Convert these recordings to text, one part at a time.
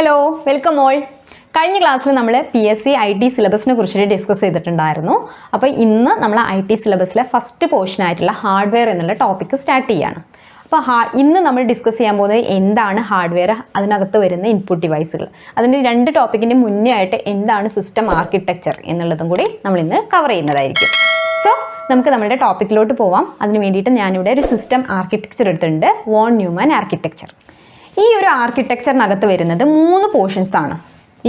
Hello welcome all. കഴിഞ്ഞ ക്ലാസ്സിൽ നമ്മൾ PSC IT സിലബസിനെ കുറിച്ചിട്ട് ഡിസ്കസ് ചെയ്തിട്ടുണ്ടായിരുന്നു. അപ്പോൾ ഇന്ന് നമ്മൾ IT സിലബസിലെ ഫസ്റ്റ് പോർഷൻ ആയിട്ടുള്ള ഹാർഡ്വെയർ എന്നുള്ള ടോപ്പിക്ക് സ്റ്റാർട്ട് ചെയ്യാണ്. അപ്പോൾ ഇന്ന് നമ്മൾ ഡിസ്കസ് ചെയ്യാൻ പോകുന്നത് എന്താണ് ഹാർഡ്വെയർ, അതിനകത്ത് വരുന്ന ഇൻപുട്ട് ഡിവൈസുകൾ, അതിൻ്റെ രണ്ട് ടോപ്പിക്കിൻ്റെ മുന്നേ ആയിട്ട് എന്താണ് സിസ്റ്റം ആർക്കിടെക്ചർ എന്നുള്ളതും കൂടി നമ്മൾ ഇന്ന് കവർ ചെയ്യുന്നതായിരിക്കും. സോ നമുക്ക് നമ്മുടെ ടോപ്പിക്കിലോട്ട് പോവാം. അതിന് വേണ്ടിയിട്ട് ഞാനിവിടെ ഒരു സിസ്റ്റം ആർക്കിടെക്ചർ എടുത്തിട്ടുണ്ട്, വോൺ ന്യൂമാൻ ആർക്കിടെക്ചർ. ഈ ഒരു ആർക്കിടെക്ചറിനകത്ത് വരുന്നത് 3 പോർഷൻസ് ആണ്.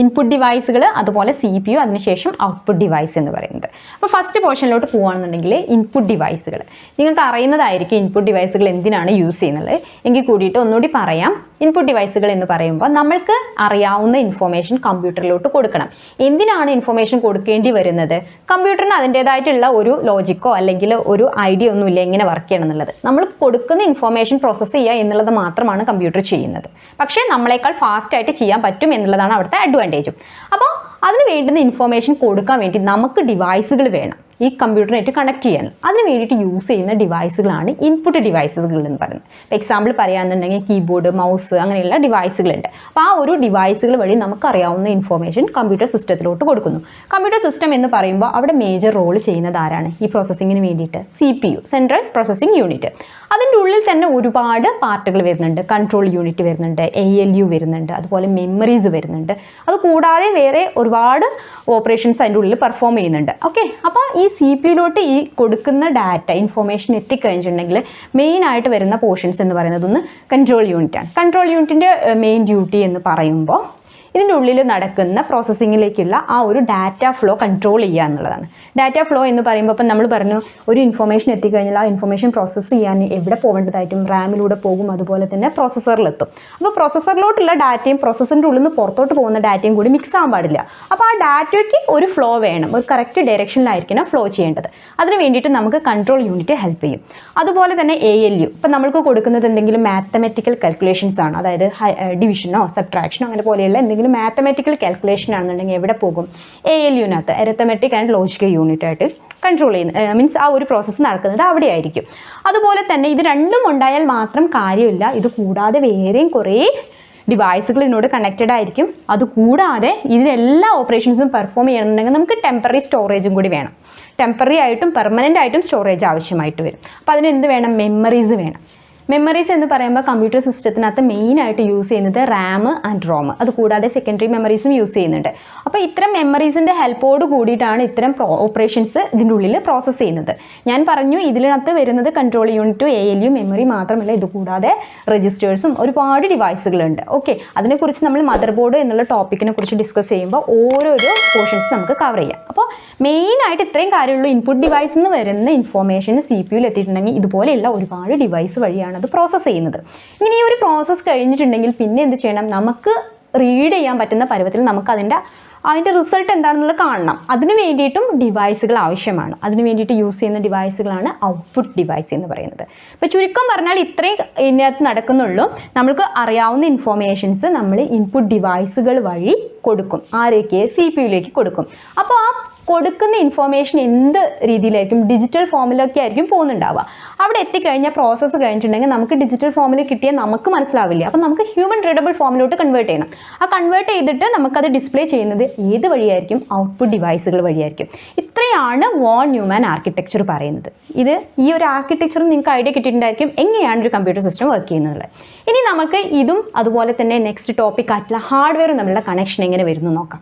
ഇൻപുട്ട് ഡിവൈസുകൾ, അതുപോലെ CPU, അതിനുശേഷം ഔട്ട്പുട്ട് ഡിവൈസ് എന്ന് പറയുന്നത്. അപ്പോൾ ഫസ്റ്റ് പോർഷനിലോട്ട് പോകുകയാണെന്നുണ്ടെങ്കിൽ ഇൻപുട്ട് ഡിവൈസുകൾ നിങ്ങൾക്ക് അറിയുന്നതായിരിക്കും. ഇൻപുട്ട് ഡിവൈസുകൾ എന്തിനാണ് യൂസ് ചെയ്യുന്നത് എങ്കിൽ കൂടിയിട്ട് ഒന്നുകൂടി പറയാം. ഇൻപുട്ട് ഡിവൈസുകൾ എന്ന് പറയുമ്പോൾ നമ്മൾക്ക് അറിയാവുന്ന ഇൻഫോർമേഷൻ കമ്പ്യൂട്ടറിലോട്ട് കൊടുക്കണം. എന്തിനാണ് ഇൻഫോർമേഷൻ കൊടുക്കേണ്ടി വരുന്നത്? കമ്പ്യൂട്ടറിന് അതിൻ്റേതായിട്ടുള്ള ഒരു ലോജിക്കോ അല്ലെങ്കിൽ ഒരു ഐഡിയ ഒന്നുമില്ല എങ്ങനെ വർക്ക് ചെയ്യണം എന്നുള്ളത്. നമ്മൾ കൊടുക്കുന്ന ഇൻഫോർമേഷൻ പ്രോസസ്സ് ചെയ്യുക എന്നുള്ളത് മാത്രമാണ് കമ്പ്യൂട്ടർ ചെയ്യുന്നത്. പക്ഷേ നമ്മളെക്കാൾ ഫാസ്റ്റായിട്ട് ചെയ്യാൻ പറ്റും എന്നുള്ളതാണ് അവിടുത്തെ അഡ്വാൻറ്റേജും. അപ്പോൾ അതിന് വേണ്ടുന്ന ഇൻഫോർമേഷൻ കൊടുക്കാൻ വേണ്ടി നമുക്ക് ഡിവൈസുകൾ വേണം, ഈ കമ്പ്യൂട്ടറിനായിട്ട് കണക്ട് ചെയ്യാൻ. അതിന് വേണ്ടിയിട്ട് യൂസ് ചെയ്യുന്ന ഡിവൈസുകളാണ് ഇൻപുട്ട് ഡിവൈസുകൾ എന്ന് പറയുന്നത്. ഇപ്പോൾ എക്സാമ്പിൾ പറയുകയാണെന്നുണ്ടെങ്കിൽ കീബോർഡ്, മൗസ് അങ്ങനെയുള്ള ഡിവൈസുകളുണ്ട്. അപ്പോൾ ആ ഒരു ഡിവൈസുകൾ വഴി നമുക്കറിയാവുന്ന ഇൻഫോർമേഷൻ കമ്പ്യൂട്ടർ സിസ്റ്റത്തിലോട്ട് കൊടുക്കുന്നു. കമ്പ്യൂട്ടർ സിസ്റ്റം എന്ന് പറയുമ്പോൾ അവിടെ മേജർ റോൾ ചെയ്യുന്നത് ആരാണ്? ഈ പ്രോസസ്സിങ്ങിന് വേണ്ടിയിട്ട് CPU, സെൻട്രൽ പ്രോസസ്സിംഗ് യൂണിറ്റ്. അതിൻ്റെ ഉള്ളിൽ തന്നെ ഒരുപാട് പാർട്ടുകൾ വരുന്നുണ്ട്. കൺട്രോൾ യൂണിറ്റ് വരുന്നുണ്ട്, ALU വരുന്നുണ്ട്, അതുപോലെ മെമ്മറീസ് വരുന്നുണ്ട്. അതുകൂടാതെ വേറെ ഒരുപാട് ഓപ്പറേഷൻസ് അതിൻ്റെ ഉള്ളിൽ പെർഫോം ചെയ്യുന്നുണ്ട്. ഓക്കെ, അപ്പോൾ ഈ CPUയിലോട്ട് ഈ കൊടുക്കുന്ന ഡാറ്റ ഇൻഫോർമേഷൻ എത്തിക്കഴിഞ്ഞിട്ടുണ്ടെങ്കിൽ മെയിനായിട്ട് വരുന്ന പോർഷൻസ് എന്ന് പറയുന്നത് ഒന്ന് കൺട്രോൾ യൂണിറ്റാണ്. കൺട്രോൾ യൂണിറ്റിൻ്റെ മെയിൻ ഡ്യൂട്ടി എന്ന് പറയുമ്പോൾ ഇതിൻ്റെ ഉള്ളിൽ നടക്കുന്ന പ്രോസസ്സിങ്ങിലേക്കുള്ള ആ ഒരു ഡാറ്റ ഫ്ലോ കൺട്രോൾ ചെയ്യുക എന്നുള്ളതാണ്. ഡാറ്റ ഫ്ലോ എന്ന് പറയുമ്പോൾ ഇപ്പം നമ്മൾ പറഞ്ഞു, ഒരു ഇൻഫോർമേഷൻ എത്തിക്കഴിഞ്ഞാൽ ആ ഇൻഫോർമേഷൻ പ്രോസസ്സ് ചെയ്യാൻ എവിടെ പോകേണ്ടതായിട്ടും റാമിലൂടെ പോകും, അതുപോലെ തന്നെ പ്രോസസ്സറിലെത്തും. അപ്പോൾ പ്രോസസ്സറിലോട്ടുള്ള ഡാറ്റയും പ്രോസസ്സറിൻ്റെ ഉള്ളിൽ നിന്ന് പുറത്തോട്ട് പോകുന്ന ഡാറ്റയും കൂടി മിക്സ് ആകാൻ പാടില്ല. അപ്പോൾ ആ ഡാറ്റയ്ക്ക് ഒരു ഫ്ലോ വേണം, ഒരു കറക്റ്റ് ഡയറക്ഷനിലായിരിക്കണം ഫ്ലോ ചെയ്യേണ്ടത്. അതിന് വേണ്ടിയിട്ട് നമുക്ക് കൺട്രോൾ യൂണിറ്റ് ഹെൽപ്പ് ചെയ്യും. അതുപോലെ തന്നെ ALU, ഇപ്പം നമ്മൾക്ക് കൊടുക്കുന്നത് എന്തെങ്കിലും മാത്തമെറ്റിക്കൽ കാൽക്കുലേഷൻസ് ആണ്, അതായത് ഡിവിഷനോ സബ്ട്രാക്ഷനോ അങ്ങനെ പോലെയുള്ള എന്തെങ്കിലും മാത്തമാറ്റിക്കൽ കാൽക്കുലേഷൻ ആണെന്നുണ്ടെങ്കിൽ എവിടെ പോകും? ALUവിനകത്ത്, അരിത്തമെറ്റിക് ആൻഡ് ലോജിക്കൽ യൂണിറ്റ് ആയിട്ട് കൺട്രോൾ ചെയ്യുന്നത്, മീൻസ് ആ ഒരു പ്രോസസ്സ് നടക്കുന്നത് അവിടെ ആയിരിക്കും. അതുപോലെ തന്നെ ഇത് രണ്ടും ഉണ്ടായാൽ മാത്രം കാര്യമില്ല. ഇത് കൂടാതെ വേറെയും കുറേ ഡിവൈസുകൾ ഇതിനോട് കണക്റ്റഡ് ആയിരിക്കും. അതുകൂടാതെ ഇതിനെല്ലാ ഓപ്പറേഷൻസും പെർഫോം ചെയ്യണമെന്നുണ്ടെങ്കിൽ നമുക്ക് ടെമ്പററി സ്റ്റോറേജും കൂടി വേണം. ടെമ്പററി ആയിട്ടും പെർമനൻ്റ് ആയിട്ടും സ്റ്റോറേജ് ആവശ്യമായിട്ട് വരും. അപ്പോൾ അതിന് എന്ത് വേണം? മെമ്മറീസ് വേണം. മെമ്മറീസ് എന്ന് പറയുമ്പോൾ കമ്പ്യൂട്ടർ സിസ്റ്റത്തിനകത്ത് മെയിനായിട്ട് യൂസ് ചെയ്യുന്നത് RAM ആൻഡ് ROM, അതുകൂടാതെ സെക്കൻഡറി മെമ്മറീസും യൂസ് ചെയ്യുന്നുണ്ട്. അപ്പോൾ ഇത്തരം മെമ്മറീസിൻ്റെ ഹെൽപ്പോട് കൂടിയിട്ടാണ് ഇത്തരം ഓപ്പറേഷൻസ് ഇതിൻ്റെ ഉള്ളിൽ പ്രോസസ്സ് ചെയ്യുന്നത്. ഞാൻ പറഞ്ഞു ഇതിനകത്ത് വരുന്നത് കൺട്രോൾ യൂണിറ്റും ALU മെമ്മറി മാത്രമല്ല, ഇതുകൂടാതെ രജിസ്റ്റേഴ്സും ഒരുപാട് ഡിവൈസുകളുണ്ട്. ഓക്കെ, അതിനെക്കുറിച്ച് നമ്മൾ മദർ ബോർഡ് എന്നുള്ള ടോപ്പിക്കിനെ കുറിച്ച് ഡിസ്കസ് ചെയ്യുമ്പോൾ ഓരോരോ പോർഷൻസ് നമുക്ക് കവർ ചെയ്യാം. അപ്പോൾ മെയിനായിട്ട് ഇത്രയും കാര്യമുള്ളൂ. ഇൻപുട്ട് ഡിവൈസിൽ നിന്ന് വരുന്ന ഇൻഫോർമേഷൻ CPUയിൽ എത്തിയിട്ടുണ്ടെങ്കിൽ ഇതുപോലെയുള്ള ഒരുപാട് ഡിവൈസ് വഴിയാണ് അത് പ്രോസസ്സ് ചെയ്യുന്നത്. ഇങ്ങനെ ഈ ഒരു പ്രോസസ്സ് കഴിഞ്ഞിട്ടുണ്ടെങ്കിൽ പിന്നെ എന്ത് ചെയ്യണം? നമുക്ക് റീഡ് ചെയ്യാൻ പറ്റുന്ന പരുവത്തിൽ നമുക്ക് അതിൻ്റെ റിസൾട്ട് എന്താണെന്നുള്ളത് കാണണം. അതിന് വേണ്ടിയിട്ടും ഡിവൈസുകൾ ആവശ്യമാണ്. അതിന് വേണ്ടിയിട്ട് യൂസ് ചെയ്യുന്ന ഡിവൈസുകളാണ് ഔട്ട്പുട്ട് ഡിവൈസ് എന്ന് പറയുന്നത്. ഇപ്പോൾ ചുരുക്കം പറഞ്ഞാൽ ഇത്രയും ഇതിനകത്ത് നടക്കുന്നുള്ളൂ. നമ്മൾക്ക് അറിയാവുന്ന ഇൻഫോർമേഷൻസ് നമ്മൾ ഇൻപുട്ട് ഡിവൈസുകൾ വഴി കൊടുക്കും. ആരേക്ക്? CPUയിലേക്ക് കൊടുക്കും. അപ്പോൾ ആ കൊടുക്കുന്ന ഇൻഫോർമേഷൻ എന്ത് രീതിയിലായിരിക്കും? ഡിജിറ്റൽ ഫോമിലൊക്കെ ആയിരിക്കും പോകുന്നുണ്ടാവുക. അവിടെ എത്തിക്കഴിഞ്ഞാൽ പ്രോസസ്സ് കഴിഞ്ഞിട്ടുണ്ടെങ്കിൽ നമുക്ക് ഡിജിറ്റൽ ഫോമിൽ കിട്ടിയാൽ നമുക്ക് മനസ്സിലാവില്ല. അപ്പോൾ നമുക്ക് ഹ്യൂമൻ റീഡബിൾ ഫോമിലോട്ട് കൺവേർട്ട് ചെയ്യണം. ആ കൺവേർട്ട് ചെയ്തിട്ട് നമുക്കത് ഡിസ്പ്ലേ ചെയ്യുന്നത് ഏത് വഴിയായിരിക്കും? ഔട്ട്പുട്ട് ഡിവൈസുകൾ വഴിയായിരിക്കും. ഇത്രയാണ് വോൺ ന്യൂമാൻ ആർക്കിടെക്ചർ പറയുന്നത്. ഈ ഒരു ആർക്കിടെക്ചറും നിങ്ങൾക്ക് ഐഡിയ കിട്ടിയിട്ടുണ്ടായിരിക്കും എങ്ങനെയാണ് ഒരു കമ്പ്യൂട്ടർ സിസ്റ്റം വർക്ക് ചെയ്യുന്നത്. ഇനി നമുക്ക് ഇതും അതുപോലെ തന്നെ നെക്സ്റ്റ് ടോപ്പിക് ആയിട്ടുള്ള ഹാർഡ്വെയറും തമ്മിലുള്ള കണക്ഷൻ എങ്ങനെ വരുന്നു നോക്കാം.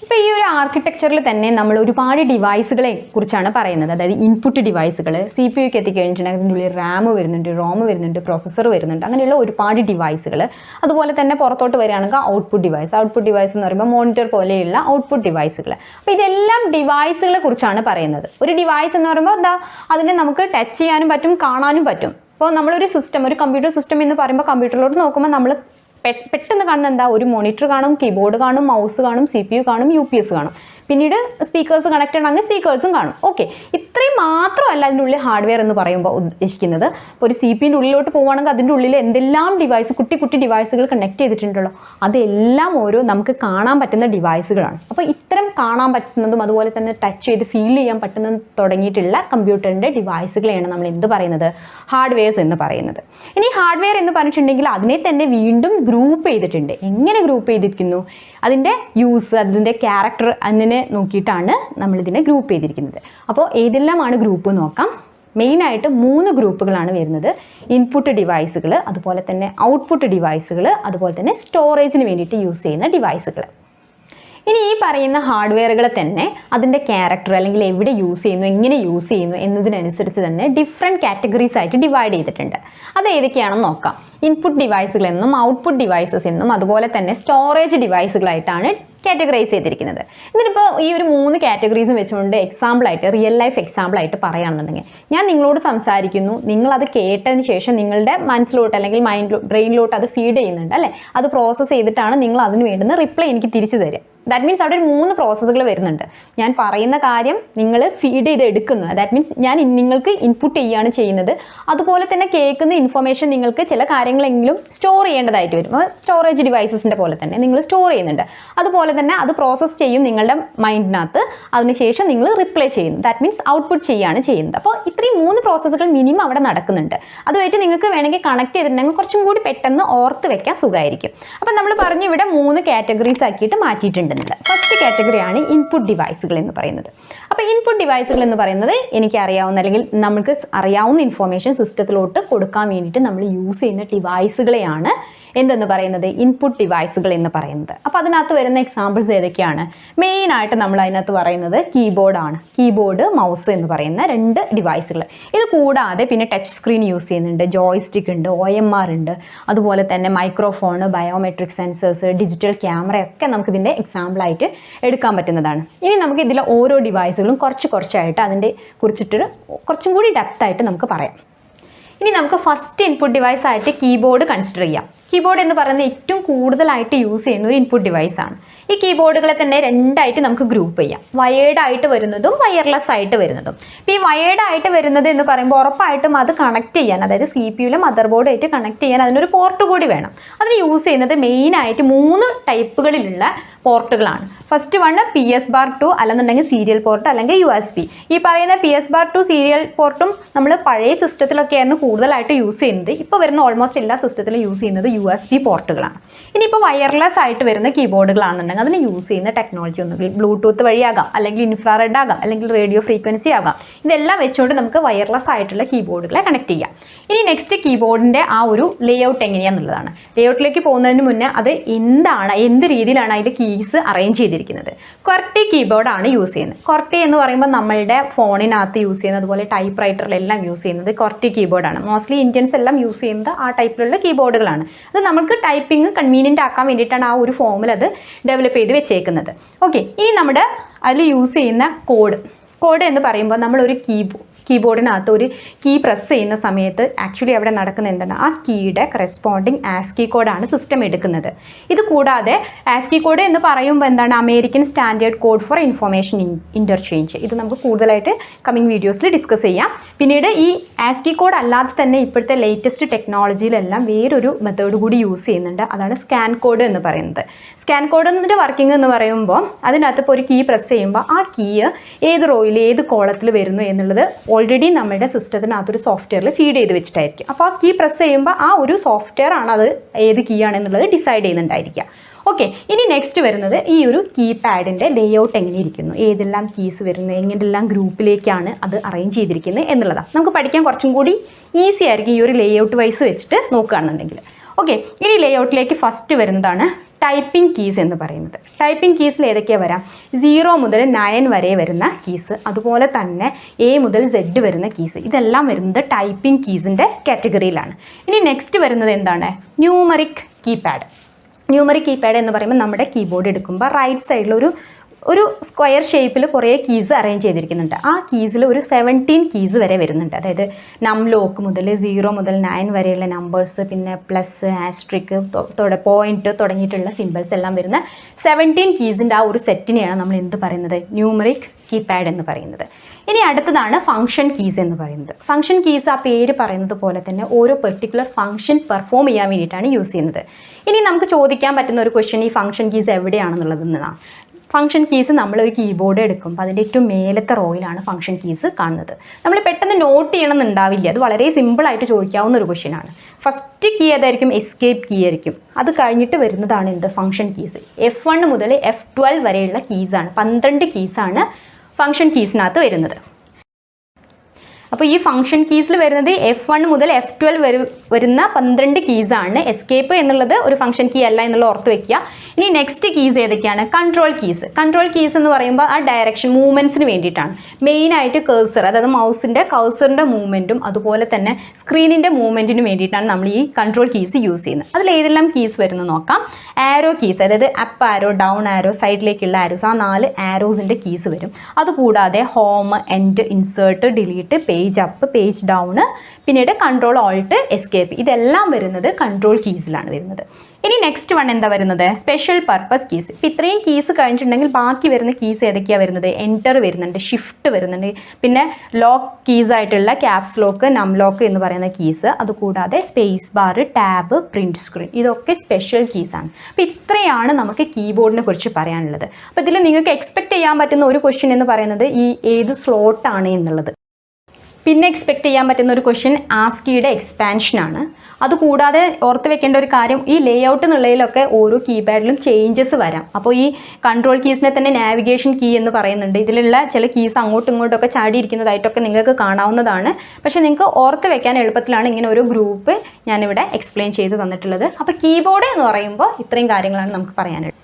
ഇപ്പോൾ ഈ ഒരു ആർക്കിടെക്ചറിൽ തന്നെ നമ്മൾ ഒരുപാട് ഡിവൈസുകളെ കുറിച്ചാണ് പറയുന്നത്. അതായത് ഇൻപുട്ട് ഡിവൈസുകൾ CPUക്ക് എത്തിക്കഴിഞ്ഞിട്ടുണ്ടെങ്കിൽ അതിൻ്റെ ഉള്ളിൽ RAM വരുന്നുണ്ട്, ROM വരുന്നുണ്ട്, പ്രോസസ്സർ വരുന്നുണ്ട്, അങ്ങനെയുള്ള ഒരുപാട് ഡിവൈസുകൾ. അതുപോലെ തന്നെ പുറത്തോട്ട് വരികയാണെങ്കിൽ ഔട്ട്പുട്ട് ഡിവൈസ് എന്ന് പറയുമ്പോൾ മോണിറ്റർ പോലെയുള്ള ഔട്ട്പുട്ട് ഡിവൈസുകൾ. അപ്പോൾ ഇതെല്ലാം ഡിവൈസുകളെ കുറിച്ചാണ് പറയുന്നത്. ഒരു ഡിവൈസ് എന്ന് പറയുമ്പോൾ അതിനെ നമുക്ക് ടച്ച് ചെയ്യാനും പറ്റും, കാണാനും പറ്റും. അപ്പോൾ നമ്മളൊരു സിസ്റ്റം, ഒരു കമ്പ്യൂട്ടർ സിസ്റ്റം എന്ന് പറയുമ്പോൾ കമ്പ്യൂട്ടറിലോട്ട് നോക്കുമ്പോൾ നമ്മൾ പെട്ടെന്ന് കാണുന്ന ഒരു മോണിറ്റർ കാണും, കീബോർഡ് കാണും, മൗസ് കാണും, CPU കാണും, UPS കാണും. പിന്നീട് സ്പീക്കേഴ്സ് കണക്റ്റഡ് ആണെങ്കിൽ സ്പീക്കേഴ്സും കാണും. ഓക്കെ, ഇത്രയും മാത്രമല്ല അതിൻ്റെ ഉള്ളിൽ ഹാർഡ്വെയർ എന്ന് പറയുമ്പോൾ ഉദ്ദേശിക്കുന്നത്. ഇപ്പോൾ ഒരു CPUൻ്റെ ഉള്ളിലോട്ട് പോകുകയാണെങ്കിൽ അതിൻ്റെ ഉള്ളിൽ എന്തെല്ലാം ഡിവൈസ്, കുട്ടി കുട്ടി ഡിവൈസുകൾ കണക്ട് ചെയ്തിട്ടുണ്ടല്ലോ, അതെല്ലാം ഓരോ നമുക്ക് കാണാൻ പറ്റുന്ന ഡിവൈസുകളാണ്. അപ്പോൾ ഇത്തരം കാണാൻ പറ്റുന്നതും അതുപോലെ തന്നെ ടച്ച് ചെയ്ത് ഫീൽ ചെയ്യാൻ പറ്റുന്നതും തുടങ്ങിയിട്ടുള്ള കമ്പ്യൂട്ടറിൻ്റെ ഡിവൈസുകളെയാണ് നമ്മൾ എന്ത് പറയുന്നത്, ഹാർഡ്വെയർസ് എന്ന് പറയുന്നത്. ഇനി ഹാർഡ്വെയർ എന്ന് പറഞ്ഞിട്ടുണ്ടെങ്കിൽ അതിനെ തന്നെ വീണ്ടും ഗ്രൂപ്പ് ചെയ്തിട്ടുണ്ട്. എങ്ങനെ ഗ്രൂപ്പ് ചെയ്തിരിക്കുന്നു, അതിൻ്റെ യൂസ്, അതിൻ്റെ ക്യാരക്ടർ അതിനെ നോക്കിയിട്ടാണ് നമ്മളിതിനെ ഗ്രൂപ്പ് ചെയ്തിരിക്കുന്നത്. അപ്പോൾ ഏതെല്ലാമാണ് ഗ്രൂപ്പ് നോക്കാം. മെയിനായിട്ട് 3 ഗ്രൂപ്പുകളാണ് വരുന്നത്. ഇൻപുട്ട് ഡിവൈസുകൾ, അതുപോലെ തന്നെ ഔട്ട്പുട്ട് ഡിവൈസുകൾ, അതുപോലെ തന്നെ സ്റ്റോറേജിന് വേണ്ടിയിട്ട് യൂസ് ചെയ്യുന്ന ഡിവൈസുകൾ. ഇനി ഈ പറയുന്ന ഹാർഡ്വെയറുകളെ തന്നെ അതിൻ്റെ ക്യാരക്ടർ അല്ലെങ്കിൽ എവിടെ യൂസ് ചെയ്യുന്നു, എങ്ങനെ യൂസ് ചെയ്യുന്നു എന്നതിനനുസരിച്ച് തന്നെ ഡിഫറെൻറ്റ് കാറ്റഗറീസ് ആയിട്ട് ഡിവൈഡ് ചെയ്തിട്ടുണ്ട്. അത് ഏതൊക്കെയാണെന്ന് നോക്കാം. ഇൻപുട്ട് ഡിവൈസുകൾ എന്നും ഔട്ട്പുട്ട് ഡിവൈസസ് എന്നും അതുപോലെ തന്നെ സ്റ്റോറേജ് ഡിവൈസുകളായിട്ടാണ് കാറ്റഗറൈസ് ചെയ്തിരിക്കുന്നത്. ഇതിനിപ്പോൾ ഈ ഒരു 3 കാറ്റഗറീസും വെച്ചുകൊണ്ട് എക്സാമ്പിളായിട്ട്, റിയൽ ലൈഫ് എക്സാമ്പിളായിട്ട് പറയുകയാണെന്നുണ്ടെങ്കിൽ, ഞാൻ നിങ്ങളോട് സംസാരിക്കുന്നു, നിങ്ങളത് കേട്ടതിന് ശേഷം നിങ്ങളുടെ മനസ്സിലോട്ട് അല്ലെങ്കിൽ ബ്രെയിനിലോട്ട് അത് ഫീഡ് ചെയ്യുന്നുണ്ട് അല്ലേ, അത് പ്രോസസ്സ് ചെയ്തിട്ടാണ് നിങ്ങൾ അതിന് വേണ്ടുന്ന റിപ്ലൈ എനിക്ക് തിരിച്ചു തരിക. ദാറ്റ് മീൻസ് അവിടെ 3 പ്രോസസ്സുകൾ വരുന്നുണ്ട്. ഞാൻ പറയുന്ന കാര്യം നിങ്ങൾ ഫീഡ് ചെയ്ത് എടുക്കുന്നു, ദാറ്റ് മീൻസ് ഞാൻ നിങ്ങൾക്ക് ഇൻപുട്ട് ചെയ്യുകയാണ് ചെയ്യുന്നത്. അതുപോലെ തന്നെ കേൾക്കുന്ന ഇൻഫർമേഷൻ നിങ്ങൾക്ക് ചില കാര്യങ്ങളെങ്കിലും സ്റ്റോർ ചെയ്യേണ്ടതായിട്ട് വരും. സ്റ്റോറേജ് ഡിവൈസസിൻ്റെ പോലെ തന്നെ നിങ്ങൾ സ്റ്റോർ ചെയ്യുന്നുണ്ട്. അതുപോലെ തന്നെ അത് പ്രോസസ്സ് ചെയ്യും നിങ്ങളുടെ മൈൻഡിനകത്ത്. അതിനുശേഷം നിങ്ങൾ റിപ്ലൈ ചെയ്യുന്നു, ദാറ്റ് മീൻസ് ഔട്ട്പുട്ട് ചെയ്യുകയാണ് ചെയ്യുന്നത്. അപ്പോൾ ഇത്രയും 3 പ്രോസസ്സുകൾ മിനിമം അവിടെ നടക്കുന്നുണ്ട്. അതുമായിട്ട് നിങ്ങൾക്ക് വേണമെങ്കിൽ കണക്ട് ചെയ്തിട്ടുണ്ടെങ്കിൽ കുറച്ചും കൂടി പെട്ടെന്ന് ഓർത്ത് വെക്കാൻ സുഖമായിരിക്കും. അപ്പോൾ നമ്മൾ പറഞ്ഞു ഇവിടെ 3 കാറ്റഗറീസ് ആക്കിയിട്ട് മാറ്റിയിട്ടുണ്ട്. ഫസ്റ്റ് കാറ്റഗറിയാണ് ഇൻപുട്ട് ഡിവൈസുകൾ എന്ന് പറയുന്നത്. അപ്പോൾ ഇൻപുട്ട് ഡിവൈസുകൾ എന്ന് പറയുന്നത് എനിക്കറിയാവുന്ന അല്ലെങ്കിൽ നമുക്ക് അറിയാവുന്ന ഇൻഫോർമേഷൻ സിസ്റ്റത്തിലോട്ട് കൊടുക്കാൻ വേണ്ടിയിട്ട് നമ്മൾ യൂസ് ചെയ്യുന്ന ഡിവൈസുകളെയാണ് എന്തെന്ന് പറയുന്നത്, ഇൻപുട്ട് ഡിവൈസുകൾ എന്ന് പറയുന്നത്. അപ്പോൾ അതിനകത്ത് വരുന്ന എക്സാമ്പിൾസ് ഏതൊക്കെയാണ്? മെയിനായിട്ട് നമ്മൾ അതിനകത്ത് പറയുന്നത് കീബോർഡാണ്. കീബോർഡ്, മൗസ് എന്ന് പറയുന്ന 2 ഡിവൈസുകൾ. ഇത് കൂടാതെ പിന്നെ ടച്ച് സ്ക്രീൻ യൂസ് ചെയ്യുന്നുണ്ട്, ജോയ്സ്റ്റിക് ഉണ്ട്, OMR ഉണ്ട്, അതുപോലെ തന്നെ മൈക്രോഫോൺ, ബയോമെട്രിക് സെൻസേഴ്സ്, ഡിജിറ്റൽ ക്യാമറയൊക്കെ നമുക്കിതിൻ്റെ എക്സാമ്പിളായിട്ട് എടുക്കാൻ പറ്റുന്നതാണ്. ഇനി നമുക്ക് ഇതിലെ ഓരോ ഡിവൈസുകളും കുറച്ചായിട്ട് അതിൻ്റെ കുറിച്ചിട്ട് കുറച്ചും കൂടി ഡെപ്തായിട്ട് നമുക്ക് പറയാം. ഇനി നമുക്ക് ഫസ്റ്റ് ഇൻപുട്ട് ഡിവൈസ് ആയിട്ട് കീബോർഡ് കൺസിഡർ ചെയ്യാം. കീബോർഡ് എന്ന് പറയുന്നത് ഏറ്റവും കൂടുതലായിട്ട് യൂസ് ചെയ്യുന്ന ഒരു ഇൻപുട്ട് ഡിവൈസാണ്. ഈ കീബോർഡുകളെ തന്നെ 2 ആയിട്ട് നമുക്ക് ഗ്രൂപ്പ് ചെയ്യാം. വയേർഡ് ആയിട്ട് വരുന്നതും വയർലെസ് ആയിട്ട് വരുന്നതും. ഇപ്പോൾ ഈ വയേർഡ് ആയിട്ട് വരുന്നത് എന്ന് പറയുമ്പോൾ ഉറപ്പായിട്ടും അത് കണക്ട് ചെയ്യാൻ, അതായത് CPU-യിലെ മദർ ബോർഡായിട്ട് കണക്ട് ചെയ്യാൻ അതിനൊരു പോർട്ട് കൂടി വേണം. അതിന് യൂസ് ചെയ്യുന്നത് മെയിനായിട്ട് 3 ടൈപ്പുകളിലുള്ള പോർട്ടുകളാണ്. ഫസ്റ്റ് വണ് PS/2 അല്ലെന്നുണ്ടെങ്കിൽ സീരിയൽ പോർട്ട് അല്ലെങ്കിൽ USB. ഈ പറയുന്ന PS/2 സീരിയൽ പോർട്ടും നമ്മൾ പഴയ സിസ്റ്റത്തിലൊക്കെയായിരുന്നു കൂടുതലായിട്ട് യൂസ് ചെയ്യുന്നത്. ഇപ്പോൾ വരുന്ന ഓൾമോസ്റ്റ് എല്ലാ സിസ്റ്റത്തിലും യൂസ് ചെയ്യുന്നത് USB പോർട്ടുകളാണ്. ഇനിയിപ്പോൾ വയർലെസ് ആയിട്ട് വരുന്ന കീബോർഡുകളാണെന്നുണ്ടെങ്കിൽ അതിന് യൂസ് ചെയ്യുന്ന ടെക്നോളജി ഒന്നുകിൽ ബ്ലൂടൂത്ത് വഴിയാകാം, അല്ലെങ്കിൽ ഇൻഫ്രാറെഡ് ആകാം, അല്ലെങ്കിൽ റേഡിയോ ഫ്രീക്വൻസി ആകാം. ഇതെല്ലാം വെച്ചുകൊണ്ട് നമുക്ക് വയർലെസ് ആയിട്ടുള്ള കീബോർഡുകളെ കണക്ട് ചെയ്യാം. ഇനി നെക്സ്റ്റ് കീബോർഡിൻ്റെ ആ ഒരു ലേഔട്ട് എങ്ങനെയാണെന്നുള്ളതാണ്. ലേഔട്ടിലേക്ക് പോകുന്നതിന് മുന്നേ അത് എന്ത് രീതിയിലാണ് അതിൻ്റെ കീസ് അറേഞ്ച് ചെയ്തിരിക്കുന്നത്. QWERTY കീബോർഡാണ് യൂസ് ചെയ്യുന്നത്. QWERTY എന്ന് പറയുമ്പോൾ നമ്മളുടെ ഫോണിനകത്ത് യൂസ് ചെയ്യുന്നത്, അതുപോലെ ടൈപ്പ് റൈറ്ററിലെല്ലാം യൂസ് ചെയ്യുന്നത് QWERTY കീബോർഡാണ്. മോസ്റ്റ്ലി ഇന്ത്യൻസ് എല്ലാം യൂസ് ചെയ്യുന്നത് ആ ടൈപ്പിലുള്ള കീബോർഡുകളാണ്. അത് നമുക്ക് ടൈപ്പിംഗ് കൺവീനിയൻ്റ് ആക്കാൻ വേണ്ടിയിട്ടാണ് ആ ഒരു ഫോമിൽ അത് ഡെവലപ്പ് ചെയ്ത് വെച്ചേക്കുന്നത്. ഓക്കെ, ഇനി നമ്മുടെ അതിൽ യൂസ് ചെയ്യുന്ന കോഡ് എന്ന് പറയുമ്പോൾ നമ്മളൊരു കീബോർഡിനകത്ത് ഒരു കീ പ്രസ് ചെയ്യുന്ന സമയത്ത് ആക്ച്വലി അവിടെ നടക്കുന്ന എന്താണ്, ആ കീയുടെ കറസ്പോണ്ടിങ് ASCII കോഡാണ് സിസ്റ്റം എടുക്കുന്നത്. ഇത് കൂടാതെ ASCII കോഡ് എന്ന് പറയുമ്പോൾ എന്താണ്, American standard code for information interchange. ഇത് നമുക്ക് കൂടുതലായിട്ട് കമ്മിങ് വീഡിയോസിൽ ഡിസ്കസ് ചെയ്യാം. പിന്നീട് ഈ ASCII കോഡ് അല്ലാതെ തന്നെ ഇപ്പോഴത്തെ ലേറ്റസ്റ്റ് ടെക്നോളജിയിലെല്ലാം വേറൊരു മെത്തേഡ് കൂടി യൂസ് ചെയ്യുന്നുണ്ട്. അതാണ് സ്കാൻ കോഡ് എന്ന് പറയുന്നത്. സ്കാൻ കോഡിൻ്റെ വർക്കിംഗ് എന്ന് പറയുമ്പോൾ അതിനകത്ത് ഇപ്പോൾ ഒരു കീ പ്രസ് ചെയ്യുമ്പോൾ ആ കീ ഏത് റോയിൽ ഏത് കോളത്തിൽ വരുന്നു എന്നുള്ളത് ഓൾറെഡി നമ്മുടെ സിസ്റ്റത്തിനകത്തൊരു സോഫ്റ്റ്വെയറിൽ ഫീഡ് ചെയ്ത് വെച്ചിട്ടായിരിക്കും. അപ്പോൾ ആ കീ പ്രസ് ചെയ്യുമ്പോൾ ആ ഒരു സോഫ്റ്റ്വെയർ ആണ് അത് ഏത് കീ ആണെന്നുള്ളത് ഡിസൈഡ് ചെയ്യുന്നുണ്ടായിരിക്കുക. ഓക്കെ, ഇനി നെക്സ്റ്റ് വരുന്നത് ഈ ഒരു കീപാഡിൻ്റെ ലേഔട്ട് എങ്ങനെ ഇരിക്കുന്നു, ഏതെല്ലാം കീസ് വരുന്നു, എങ്ങനെയെല്ലാം ഗ്രൂപ്പിലേക്കാണ് അത് അറേഞ്ച് ചെയ്തിരിക്കുന്നത് എന്നുള്ളതാണ്. നമുക്ക് പഠിക്കാൻ കുറച്ചും കൂടി ഈസി ആയിരിക്കും ഈ ഒരു ലേഔട്ട് വൈസ് വെച്ചിട്ട് നോക്കുകയാണെന്നുണ്ടെങ്കിൽ. ഓക്കെ, ഇനി ലേഔട്ടിലേക്ക് ഫസ്റ്റ് വരുന്നതാണ് ടൈപ്പിംഗ് കീസ് എന്ന് പറയുന്നത്. ടൈപ്പിംഗ് കീസിൽ ഏതൊക്കെയാണ് വരാം? 0 മുതൽ 9 വരെ വരുന്ന കീസ്, അതുപോലെ തന്നെ A മുതൽ Z വരുന്ന കീസ്, ഇതെല്ലാം വരുന്നത് ടൈപ്പിംഗ് കീസിൻ്റെ കാറ്റഗറിയിലാണ്. ഇനി നെക്സ്റ്റ് വരുന്നത് എന്താണ്? Numeric keypad. ന്യൂമറിക് കീപാഡ് എന്ന് പറയുമ്പോൾ നമ്മുടെ കീബോർഡ് എടുക്കുമ്പോൾ റൈറ്റ് സൈഡിലൊരു ഒരു സ്ക്വയർ ഷേപ്പിൽ കുറേ കീസ് അറേഞ്ച് ചെയ്തിരിക്കുന്നുണ്ട്. ആ കീസിൽ ഒരു 17 കീസ് വരെ വരുന്നുണ്ട്. അതായത് ലോക്ക് മുതൽ 0 മുതൽ 9 വരെയുള്ള നമ്പേഴ്സ്, പിന്നെ പ്ലസ്, ആസ്ട്രിക്, പോയിന്റ് തുടങ്ങിയിട്ടുള്ള സിമ്പിൾസ് എല്ലാം വരുന്ന 17 കീസിൻ്റെ ആ ഒരു സെറ്റിനെയാണ് നമ്മൾ എന്ത് പറയുന്നത്? ന്യൂമറിക് കീപാഡ് എന്ന് പറയുന്നത്. ഇനി അടുത്തതാണ് ഫംഗ്ഷൻ കീസ് എന്ന് പറയുന്നത്. ഫംഗ്ഷൻ കീസ് ആ പേര് പറയുന്നത് പോലെ തന്നെ ഓരോ പെർട്ടിക്കുലർ ഫംഗ്ഷൻ പെർഫോം ചെയ്യാൻ വേണ്ടിയിട്ടാണ് യൂസ് ചെയ്യുന്നത്. ഇനി നമുക്ക് ചോദിക്കാൻ പറ്റുന്ന ഒരു ക്വസ്റ്റ്യൻ ഈ ഫംഗ്ഷൻ കീസ് എവിടെയാണെന്നുള്ളതെന്നാണ്. ഫംഗ്ഷൻ കീസ് നമ്മളൊരു കീബോർഡ് എടുക്കുമ്പോൾ അതിൻ്റെ ഏറ്റവും മേലത്തെ റോയിലാണ് ഫംഗ്ഷൻ കീസ് കാണുന്നത്. നമ്മൾ പെട്ടെന്ന് നോട്ട് ചെയ്യണമെന്നുണ്ടാവില്ല, അത് വളരെ സിമ്പിളായിട്ട് ചോദിക്കാവുന്ന ഒരു ക്വസ്റ്റ്യൻ ആണ്. ഫസ്റ്റ് കീ ഏതായിരിക്കും? എസ്കേപ്പ് കീ ആയിരിക്കും. അത് കഴിഞ്ഞിട്ട് വരുന്നതാണ് എന്ത്? Function keys. F1 മുതൽ F12 വരെയുള്ള കീസാണ്. 12 കീസാണ് ഫംഗ്ഷൻ കീസിനകത്ത് വരുന്നത്. അപ്പോൾ ഈ ഫംഗ്ഷൻ കീസിൽ വരുന്നത് F1 മുതൽ F12 വരുന്ന 12 കീസാണ്. എസ്കേപ്പ് എന്നുള്ളത് ഒരു ഫംഗ്ഷൻ കീ അല്ല എന്നുള്ള ഓർത്ത് വെക്കുക. ഇനി നെക്സ്റ്റ് കീസ് ഏതൊക്കെയാണ്? Control keys. കൺട്രോൾ കീസ് എന്ന് പറയുമ്പോൾ ആ ഡയറക്ഷൻ മൂവ്മെൻറ്റ്സിന് വേണ്ടിയിട്ടാണ്. മെയിനായിട്ട് കേഴ്സർ, അതായത് മൗസിൻ്റെ കഴ്സറിൻ്റെ മൂവ്മെൻറ്റും അതുപോലെ തന്നെ സ്ക്രീനിൻ്റെ മൂവ്മെൻറ്റിനും വേണ്ടിയിട്ടാണ് നമ്മൾ ഈ കൺട്രോൾ കീസ് യൂസ് ചെയ്യുന്നത്. അതിൽ ഏതെല്ലാം കീസ് വരുന്നു നോക്കാം. ആരോ കീസ്, അതായത് അപ്പ് ആരോ, ഡൗൺ ആരോ, സൈഡിലേക്കുള്ള ആരോസ്, ആ 4 ആരോസിൻ്റെ കീസ് വരും. അതുകൂടാതെ home, end, insert, delete, page up, page down, പിന്നീട് കൺട്രോൾ, ഓൾട്ട്, എസ്കേപ്പ്, ഇതെല്ലാം വരുന്നത് കൺട്രോൾ കീസിലാണ് വരുന്നത്. ഇനി നെക്സ്റ്റ് വൺ എന്താ വരുന്നത്? Special purpose keys. ഇപ്പം ഇത്രയും കീസ് കഴിഞ്ഞിട്ടുണ്ടെങ്കിൽ ബാക്കി വരുന്ന കീസ് ഏതൊക്കെയാണ് വരുന്നത്? എൻറ്റർ വരുന്നുണ്ട്, ഷിഫ്റ്റ് വരുന്നുണ്ട്, പിന്നെ ലോക്ക് കീസ് ആയിട്ടുള്ള ക്യാപ്സ് ലോക്ക്, നം ലോക്ക് എന്ന് പറയുന്ന കീസ്, അതുകൂടാതെ space bar, tab, print screen, ഇതൊക്കെ സ്പെഷ്യൽ കീസാണ്. അപ്പോൾ ഇത്രയാണ് നമുക്ക് കീബോർഡിനെ കുറിച്ച് പറയാനുള്ളത്. അപ്പോൾ ഇതിൽ നിങ്ങൾക്ക് എക്സ്പെക്റ്റ് ചെയ്യാൻ പറ്റുന്ന ഒരു ക്വസ്റ്റ്യൻ എന്ന് പറയുന്നത് ഈ ഏത് സ്ലോട്ടാണ് എന്നുള്ളത്. പിന്നെ എക്സ്പെക്റ്റ് ചെയ്യാൻ പറ്റുന്ന ഒരു ക്വസ്റ്റ്യൻ ആസ്കിയുടെ എക്സ്പാൻഷനാണ്. അതുകൂടാതെ ഓർത്ത് വെക്കേണ്ട ഒരു കാര്യം, ഈ ലേ ഔട്ട് എന്നുള്ളതിലൊക്കെ ഓരോ കീപാഡിലും ചേഞ്ചസ് വരാം. അപ്പോൾ ഈ കൺട്രോൾ കീസിനെ തന്നെ നാവിഗേഷൻ കീ എന്ന് പറയുന്നുണ്ട്. ഇതിലുള്ള ചില കീസ് അങ്ങോട്ടും ഇങ്ങോട്ടൊക്കെ ചാടിയിരിക്കുന്നതായിട്ടൊക്കെ നിങ്ങൾക്ക് കാണാവുന്നതാണ്. പക്ഷേ നിങ്ങൾക്ക് ഓർത്ത് വെക്കാൻ എളുപ്പത്തിലാണ് ഇങ്ങനെ ഒരു ഗ്രൂപ്പ് ഞാനിവിടെ എക്സ്പ്ലെയിൻ ചെയ്ത് തന്നിട്ടുള്ളത്. അപ്പോൾ കീബോർഡ് എന്ന് പറയുമ്പോൾ ഇത്രയും കാര്യങ്ങളാണ് നമുക്ക് പറയാനുള്ളത്.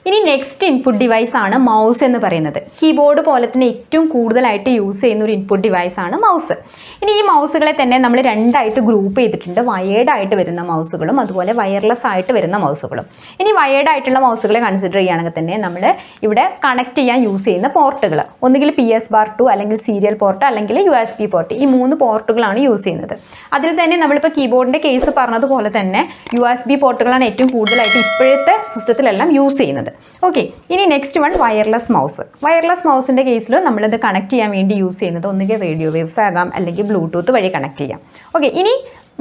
ഇനി നെക്സ്റ്റ് ഇൻപുട്ട് ഡിവൈസ് ആണ് മൗസ് എന്ന് പറയുന്നത്. കീബോർഡ് പോലെ തന്നെ ഏറ്റവും കൂടുതലായിട്ട് യൂസ് ചെയ്യുന്ന ഒരു ഇൻപുട്ട് ഡിവൈസ് ആണ് മൗസ്. ഇനി ഈ മൗസുകളെ തന്നെ നമ്മൾ രണ്ടായിട്ട് ഗ്രൂപ്പ് ചെയ്തിട്ടുണ്ട്. വയേർഡ് ആയിട്ട് വരുന്ന മൗസുകളും അതുപോലെ വയർലെസ് ആയിട്ട് വരുന്ന മൗസുകളും. ഇനി വയേർഡ് ആയിട്ടുള്ള മൗസുകളെ കൺസിഡർ ചെയ്യുകയാണെങ്കിൽ തന്നെ നമ്മൾ ഇവിടെ കണക്ട് ചെയ്യാൻ യൂസ് ചെയ്യുന്ന പോർട്ടുകൾ ഒന്നുകിൽ PS2 അല്ലെങ്കിൽ സീരിയൽ പോർട്ട് അല്ലെങ്കിൽ USB പോർട്ട്, ഈ 3 പോർട്ടുകളാണ് യൂസ് ചെയ്യുന്നത്. അതിൽ തന്നെ നമ്മളിപ്പോൾ കീബോർഡിൻ്റെ കേസ് പറഞ്ഞതുപോലെ തന്നെ USB പോർട്ടുകളാണ് ഏറ്റവും കൂടുതലായിട്ട് ഇപ്പോഴത്തെ സിസ്റ്റത്തിലെല്ലാം യൂസ് ചെയ്യുന്നത്. ഓക്കെ, ഇനി next one wireless mouse. Wireless മൗസിൻ്റെ കേസിൽ നമ്മളിത് കണക്ട് ചെയ്യാൻ വേണ്ടി യൂസ് ചെയ്യുന്നത് ഒന്നുകിൽ റേഡിയോ വേവ്സ് ആകാം അല്ലെങ്കിൽ ബ്ലൂടൂത്ത് വഴി കണക്ട് ചെയ്യാം. ഓക്കെ, ഇനി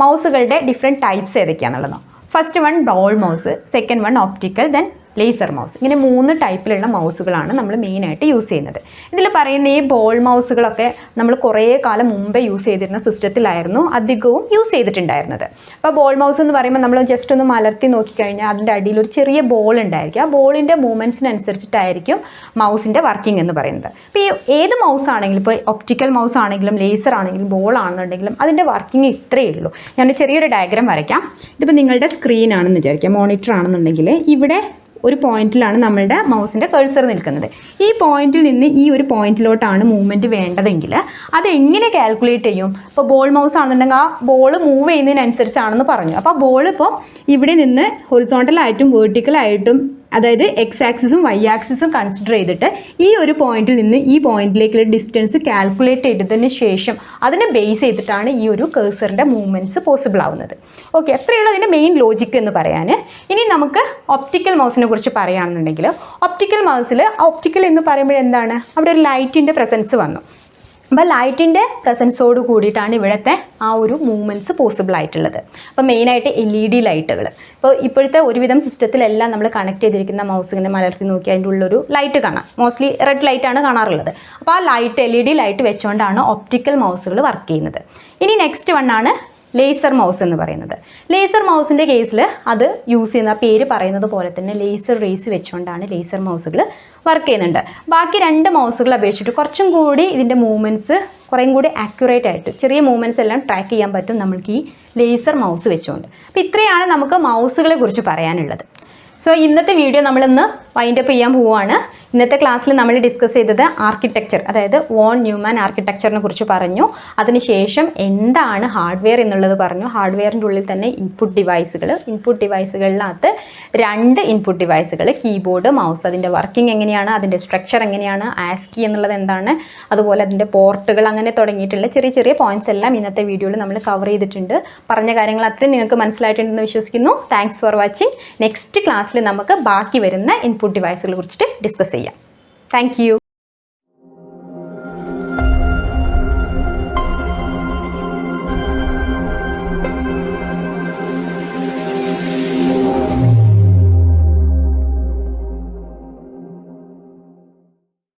മൗസുകളുടെ ഡിഫറെൻറ്റ് ടൈപ്സ് ഏതൊക്കെയാണെന്നുള്ളതാണ്. First one ball mouse, second one optical, then laser mouse. ഇങ്ങനെ 3 ടൈപ്പിലുള്ള മൗസുകളാണ് നമ്മൾ മെയിനായിട്ട് യൂസ് ചെയ്യുന്നത്. ഇതിൽ പറയുന്ന ഈ ബോൾ മൗസുകളൊക്കെ നമ്മൾ കുറേ കാലം മുമ്പേ യൂസ് ചെയ്തിരുന്ന സിസ്റ്റത്തിലായിരുന്നു അധികവും യൂസ് ചെയ്തിട്ടുണ്ടായിരുന്നത്. അപ്പോൾ ബോൾ മൗസ് എന്ന് പറയുമ്പോൾ നമ്മൾ ജസ്റ്റ് ഒന്ന് മലർത്തി നോക്കിക്കഴിഞ്ഞാൽ അതിൻ്റെ അടിയിൽ ഒരു ചെറിയ ബോൾ ഉണ്ടായിരിക്കും. ആ ബോളിൻ്റെ മൂവ്മെൻറ്റ്സിനനുസരിച്ചിട്ടായിരിക്കും മൗസിൻ്റെ വർക്കിംഗ് എന്ന് പറയുന്നത്. അപ്പോൾ ഈ ഏത് മൗസ് ആണെങ്കിലും, ഇപ്പോൾ ഒപ്റ്റിക്കൽ മൗസ് ആണെങ്കിലും ലേസർ ആണെങ്കിലും ബോൾ ആണെന്നുണ്ടെങ്കിലും അതിൻ്റെ വർക്കിംഗ് ഇത്രയേ ഉള്ളൂ. ഞാനൊരു ചെറിയൊരു ഡയഗ്രാം വരയ്ക്കാം. ഇതിപ്പോൾ നിങ്ങളുടെ സ്ക്രീൻ ആണെന്ന് വിചാരിക്കാം, മോണിറ്റർ ആണെന്നുണ്ടെങ്കിൽ ഇവിടെ ഒരു പോയിന്റിലാണ് നമ്മളുടെ മൗസിൻ്റെ കഴ്സർ നിൽക്കുന്നത്. ഈ പോയിന്റിൽ നിന്ന് ഈ ഒരു പോയിന്റിലോട്ടാണ് മൂവ്മെൻറ്റ് വേണ്ടതെങ്കിൽ അതെങ്ങനെ കാൽക്കുലേറ്റ് ചെയ്യും? ഇപ്പോൾ ബോൾ മൗസ് ആണെന്നുണ്ടെങ്കിൽ ആ ബോൾ മൂവ് ചെയ്യുന്നതിനനുസരിച്ചാണെന്ന് പറഞ്ഞു. അപ്പോൾ ആ ബോൾ ഇപ്പോൾ ഇവിടെ നിന്ന് ഹൊറിസോണ്ടലായിട്ടും വേർട്ടിക്കലായിട്ടും, അതായത് എക്സ് ആക്സിസും വൈ ആക്സിസും കൺസിഡർ ചെയ്തിട്ട് ഈ ഒരു പോയിന്റിൽ നിന്ന് ഈ പോയിന്റിലേക്കുള്ള ഡിസ്റ്റൻസ് കാൽക്കുലേറ്റ് ചെയ്തതിന് ശേഷം അതിനെ ബേസ് ചെയ്തിട്ടാണ് ഈ ഒരു കഴ്സറിൻ്റെ മൂവ്മെൻറ്റ്സ് പോസിബിൾ ആവുന്നത്. ഓക്കെ, അത്രയുള്ള അതിൻ്റെ മെയിൻ ലോജിക്ക് എന്ന് പറയാൻ. ഇനി നമുക്ക് ഒപ്റ്റിക്കൽ മൗസിനെ കുറിച്ച് പറയുകയാണെന്നുണ്ടെങ്കിൽ ഒപ്റ്റിക്കൽ മൗസിൽ ഒപ്റ്റിക്കൽ എന്ന് പറയുമ്പോൾ എന്താണ്? അവിടെ ഒരു ലൈറ്റിൻ്റെ പ്രസൻസ് വന്നു. അപ്പോൾ ലൈറ്റിൻ്റെ പ്രസൻസോട് കൂടിയിട്ടാണ് ഇവിടുത്തെ ആ ഒരു മൂവ്മെൻറ്റ്സ് പോസിബിൾ ആയിട്ടുള്ളത്. അപ്പോൾ മെയിനായിട്ട് LED ലൈറ്റുകൾ. ഇപ്പോൾ ഇപ്പോഴത്തെ ഒരുവിധം സിസ്റ്റത്തിലെല്ലാം നമ്മൾ കണക്ട് ചെയ്തിരിക്കുന്ന മൗസ് ഇങ്ങനെ മലർത്തി നോക്കി അതിൻ്റെ ഉള്ളൊരു ലൈറ്റ് കാണാം. മോസ്റ്റ്ലി റെഡ് ലൈറ്റാണ് കാണാറുള്ളത്. അപ്പോൾ ആ ലൈറ്റ് LED ലൈറ്റ് വെച്ചുകൊണ്ടാണ് ഒപ്റ്റിക്കൽ മൗസുകൾ വർക്ക് ചെയ്യുന്നത്. ഇനി നെക്സ്റ്റ് വണ്ണാണ് ലേസർ മൗസ് എന്ന് പറയുന്നത്. ലേസർ മൗസിൻ്റെ കേസിൽ അത് യൂസ് ചെയ്യുന്ന പേര് പറയുന്നത് പോലെ തന്നെ ലേസർ റേസ് വെച്ചുകൊണ്ടാണ് ലേസർ മൗസുകൾ വർക്ക് ചെയ്യുന്നുണ്ട്. ബാക്കി 2 മൗസുകൾ അപേക്ഷിച്ചിട്ട് കുറച്ചും കൂടി ഇതിൻ്റെ മൂവ്മെൻറ്റ്സ് കുറേയും കൂടി ആക്യുറേറ്റ് ആയിട്ട് ചെറിയ മൂവ്മെൻറ്റ്സ് എല്ലാം ട്രാക്ക് ചെയ്യാൻ പറ്റും നമ്മൾക്ക് ഈ ലേസർ മൗസ് വെച്ചുകൊണ്ട്. അപ്പോൾ ഇത്രയാണ് നമുക്ക് മൗസുകളെ കുറിച്ച് പറയാനുള്ളത്. സോ ഇന്നത്തെ വീഡിയോ നമ്മളിന്ന് വൈൻഡപ്പ് ചെയ്യാൻ പോവുകയാണ്. ഇന്നത്തെ ക്ലാസ്സിൽ നമ്മൾ ഡിസ്കസ് ചെയ്തത് ആർക്കിടെക്ചർ, അതായത് വോൺ ന്യൂമാൻ ആർക്കിടെക്ചറിനെ കുറിച്ച് പറഞ്ഞു. അതിനുശേഷം എന്താണ് ഹാർഡ്വെയർ എന്നുള്ളത് പറഞ്ഞു. ഹാർഡ്വെയറിൻ്റെ ഉള്ളിൽ തന്നെ ഇൻപുട്ട് ഡിവൈസുകളിനകത്ത് 2 ഇൻപുട്ട് ഡിവൈസുകൾ, കീബോർഡ്, മൗസ്, അതിൻ്റെ വർക്കിംഗ് എങ്ങനെയാണ്, അതിൻ്റെ സ്ട്രക്ചർ എങ്ങനെയാണ്, ആസ്കി എന്നുള്ളത് എന്താണ്, അതുപോലെ അതിൻ്റെ പോർട്ടുകൾ, അങ്ങനെ തുടങ്ങിയിട്ടുള്ള ചെറിയ ചെറിയ പോയിന്റ്സ് എല്ലാം ഇന്നത്തെ വീഡിയോയിൽ നമ്മൾ കവർ ചെയ്തിട്ടുണ്ട്. പറഞ്ഞ കാര്യങ്ങൾ അത്രയും നിങ്ങൾക്ക് മനസ്സിലായിട്ടുണ്ടെന്ന് വിശ്വസിക്കുന്നു. Thanks for watching. നെക്സ്റ്റ് ക്ലാസ്സിൽ നമുക്ക് ബാക്കി വരുന്ന ഇൻപുട്ട് ഡിവൈസുകളെ കുറിച്ചിട്ട് ഡിസ്കസ് ചെയ്യാം. Thank you.